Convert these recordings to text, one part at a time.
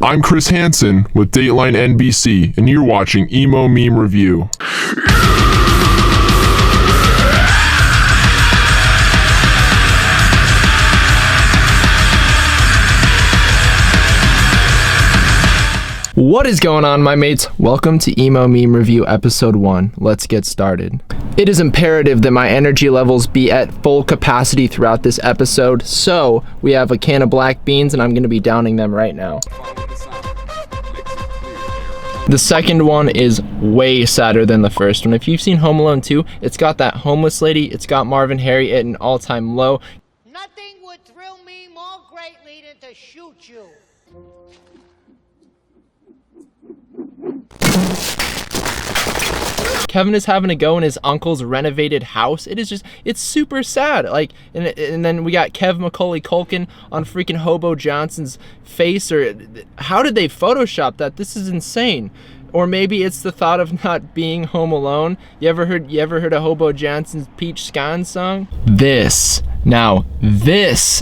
I'm Chris Hansen with Dateline NBC, and you're watching Emo Meme Review. What is going on, my mates? Welcome to Emo Meme Review Episode 1. Let's get started. It is imperative that my energy levels be at full capacity throughout this episode, so we have a can of black beans and I'm going to be downing them right now. The second one is way sadder than the first one. If you've seen Home Alone 2, it's got that homeless lady, it's got Marvin Harry at an all-time low. Nothing would thrill me more greatly than to shoot you. Kevin is having to go in his uncle's renovated house. It's super sad. And then we got Kev Macaulay Culkin on freaking Hobo Johnson's face. Or how did they Photoshop that? This is insane. Or maybe it's the thought of not being home alone. You ever heard of Hobo Johnson's Peach Scones song? This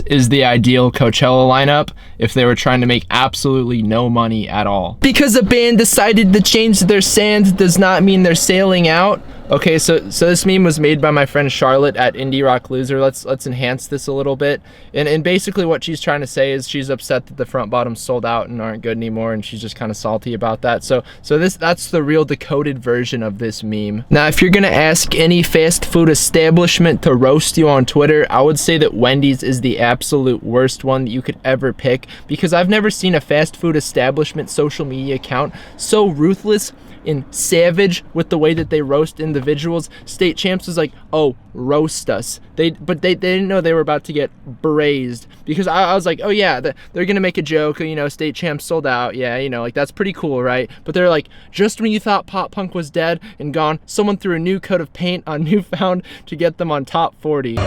is the ideal Coachella lineup if they were trying to make absolutely no money at all. Because a band decided to change their sound does not mean they're sailing out. Okay, so this meme was made by my friend Charlotte at Indie Rock Loser. Let's enhance this a little bit. And basically what she's trying to say is she's upset that the front bottoms sold out and aren't good anymore, and she's just kind of salty about that. So that's the real decoded version of this meme. Now, if you're gonna ask any fast food establishment to roast you on Twitter, I would say that Wendy's is the absolute worst one that you could ever pick, because I've never seen a fast food establishment social media account so ruthless and savage with the way that they roast individuals. State Champs was like, oh, roast us. They didn't know they were about to get braised, because I was like, oh yeah, they're gonna make a joke, State Champs sold out, yeah, like that's pretty cool, right? But they're like, just when you thought pop punk was dead and gone, someone threw a new coat of paint on Newfound to get them on top 40.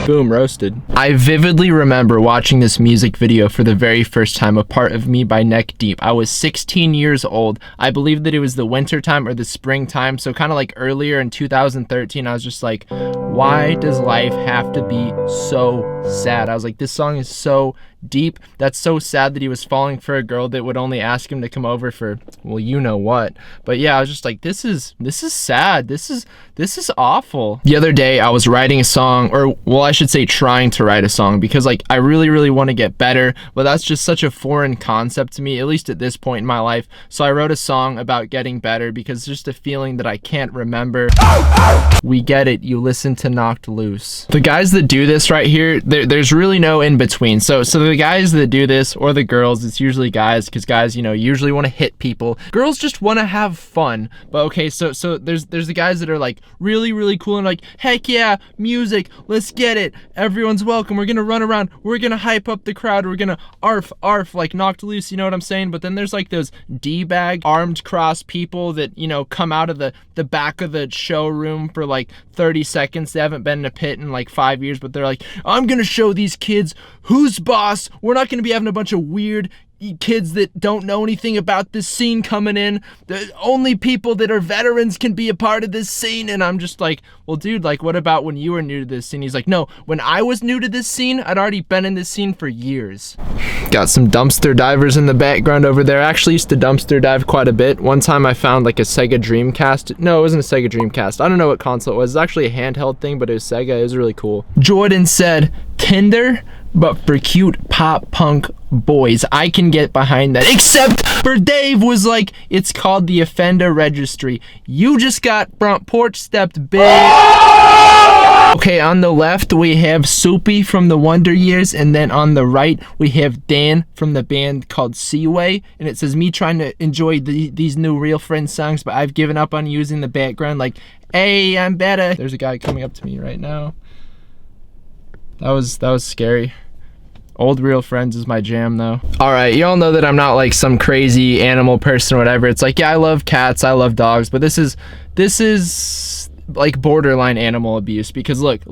Boom, roasted. I vividly remember watching this music video for the very first time, A Part of Me by Neck Deep. I was 16 years old. I believe that it was the winter time or the springtime, so kind of like earlier in 2013. I was just like, why does life have to be so sad? I was like, this song is so deep. That's so sad that he was falling for a girl that would only ask him to come over for, well, you know what. But yeah, I was just like, this is sad. This is awful. The other day I was writing a song, or well, I should say trying to write a song, because like I really want to get better, but that's just such a foreign concept to me, at least at this point in my life. So I wrote a song about getting better, because it's just a feeling that I can't remember. We get it. You listen to Knocked Loose. The guys that do this right here, there's really no in between. So the guys that do this, or the girls, it's usually guys, because guys, usually want to hit people. Girls just want to have fun. But okay, so there's the guys that are like really cool and like, heck yeah, music, let's get it. Everyone's welcome. We're gonna run around. We're gonna hype up the crowd. We're gonna arf like Knocked Loose. You know what I'm saying? But then there's like those D-bag armed cross people that come out of the back of the showroom for like 30 seconds. They haven't been in a pit in like 5 years, but they're like, I'm gonna show these kids who's boss. We're not gonna be having a bunch of weird kids that don't know anything about this scene coming in. The only people that are veterans can be a part of this scene. And I'm just like, well, dude, like, what about when you were new to this scene? He's like, no, when I was new to this scene, I'd already been in this scene for years. Got some dumpster divers in the background over there. I actually used to dumpster dive quite a bit. One time I found like a Sega Dreamcast. No, it wasn't a Sega Dreamcast. I don't know what console it was. It's actually a handheld thing, but it was Sega. It was really cool. Jordan said, Tinder, but for cute pop punk boys. I can get behind that. Except for Dave was like, it's called the offender registry. You just got front porch stepped, bitch. Okay, on the left we have Soupy from the Wonder Years, and then on the right we have Dan from the band called Seaway, and it says, me trying to enjoy these new Real Friends songs, but I've given up on using the background, like, hey, I'm better. There's a guy coming up to me right now. That was scary. Old Real Friends is my jam, though. All right, y'all know that I'm not like some crazy animal person or whatever. It's like, yeah, I love cats, I love dogs, but this is like borderline animal abuse, because look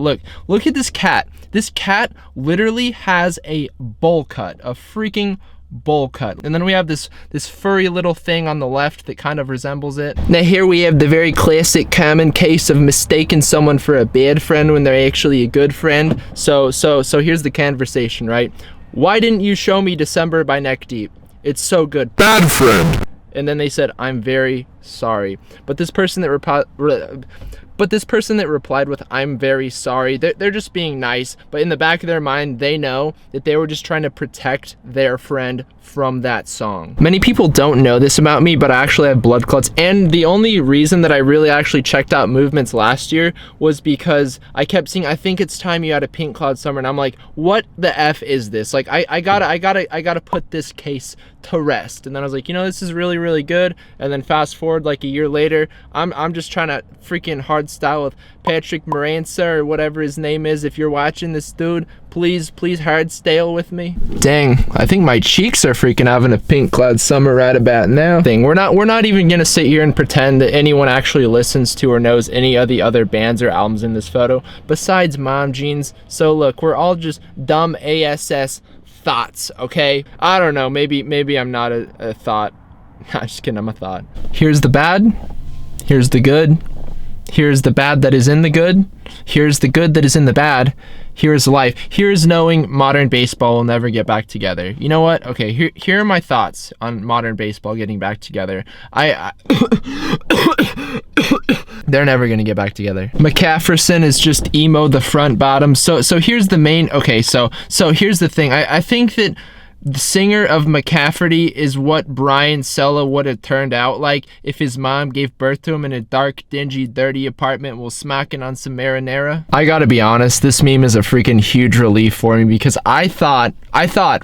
at this cat. This cat literally has a bowl cut, a freaking bowl cut. And then we have this furry little thing on the left that kind of resembles it. Now here we have the very classic common case of mistaking someone for a bad friend when they're actually a good friend. So here's the conversation, right? Why didn't you show me December by Neck Deep? It's so good. Bad friend. And then they said, I'm very sorry. But this person that replied with, I'm very sorry, they're just being nice. But in the back of their mind, they know that they were just trying to protect their friend from that song. Many people don't know this about me, but I actually have blood clots. And the only reason that I really actually checked out Movements last year was because I kept seeing, I think it's time you had a pink cloud summer. And I'm like, what the F is this? Like, I gotta put this case to rest. And then I was like, this is really, really good. And then fast forward like a year later, I'm just trying to freaking hard style with Patrick Moranza or whatever his name is. If you're watching this, dude, please hard style with me. Dang, I think my cheeks are freaking having a pink cloud summer right about now. We're not even gonna sit here and pretend that anyone actually listens to or knows any of the other bands or albums in this photo besides Mom Jeans. So look, we're all just dumb ASS thoughts, okay? I don't know, maybe I'm not a thought. Nah, just kidding, I'm a thought. Here's the bad, here's the good, here's the bad that is in the good, here's the good that is in the bad, here's life, here's knowing modern baseball will never get back together. You know what? Okay, here are my thoughts on modern baseball getting back together. They're never gonna get back together. McCafferson is just emo the front bottom. So here's the main, okay, so here's the thing. I think that the singer of McCafferty is what Brian Sella would have turned out like if his mom gave birth to him in a dark, dingy, dirty apartment while smacking on some marinara. I gotta be honest, this meme is a freaking huge relief for me because I thought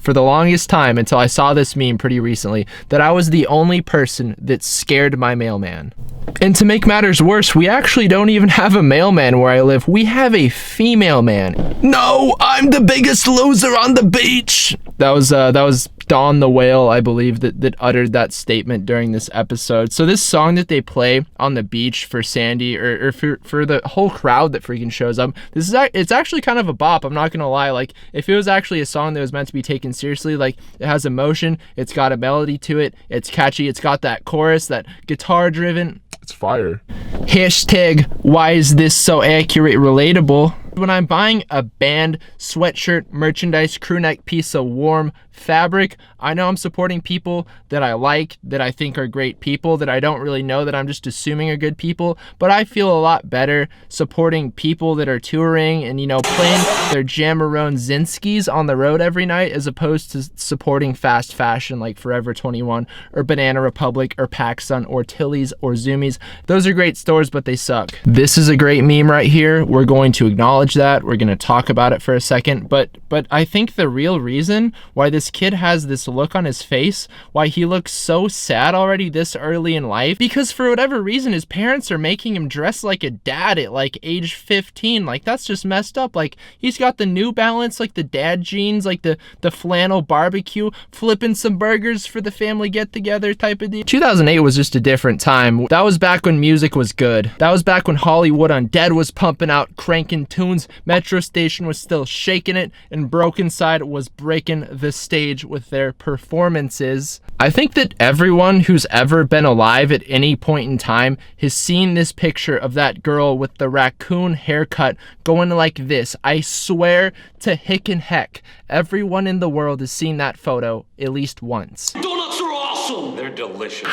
for the longest time until I saw this meme pretty recently that I was the only person that scared my mailman. And to make matters worse, we actually don't even have a mailman where I live. We have a female man. No, I'm the biggest loser on the beach. That was Dawn the Whale, I believe, that uttered that statement during this episode. So this song that they play on the beach for Sandy or for the whole crowd that freaking shows up, it's actually kind of a bop. I'm not gonna lie. Like, if it was actually a song that was meant to be taken seriously, like, it has emotion, it's got a melody to it, it's catchy, it's got that chorus, that guitar driven. It's fire. Hashtag, why is this so accurate, relatable? When I'm buying a band, sweatshirt, merchandise, crew neck piece of warm fabric, I know I'm supporting people that I like, that I think are great people, that I don't really know, that I'm just assuming are good people, but I feel a lot better supporting people that are touring and, playing their Jamarone Zinskis on the road every night as opposed to supporting fast fashion like Forever 21 or Banana Republic or PacSun or Tilly's or Zoomies. Those are great stores, but they suck. This is a great meme right here. We're going to acknowledge that. We're going to talk about it for a second, but I think the real reason why this kid has this look on his face, why he looks so sad already this early in life, because for whatever reason his parents are making him dress like a dad at like age 15. Like, that's just messed up. Like, he's got the New Balance, like the dad jeans, like the flannel barbecue, flipping some burgers for the family get together type of deal. 2008 was just a different time. That was back when music was good. That was back when Hollywood Undead was pumping out cranking tunes, Metro Station was still shaking it, and Broken Side was breaking the stage with their performances. I think that everyone who's ever been alive at any point in time has seen this picture of that girl with the raccoon haircut going like this. I swear to hick and heck, everyone in the world has seen that photo at least once. Donuts are awesome! They're delicious.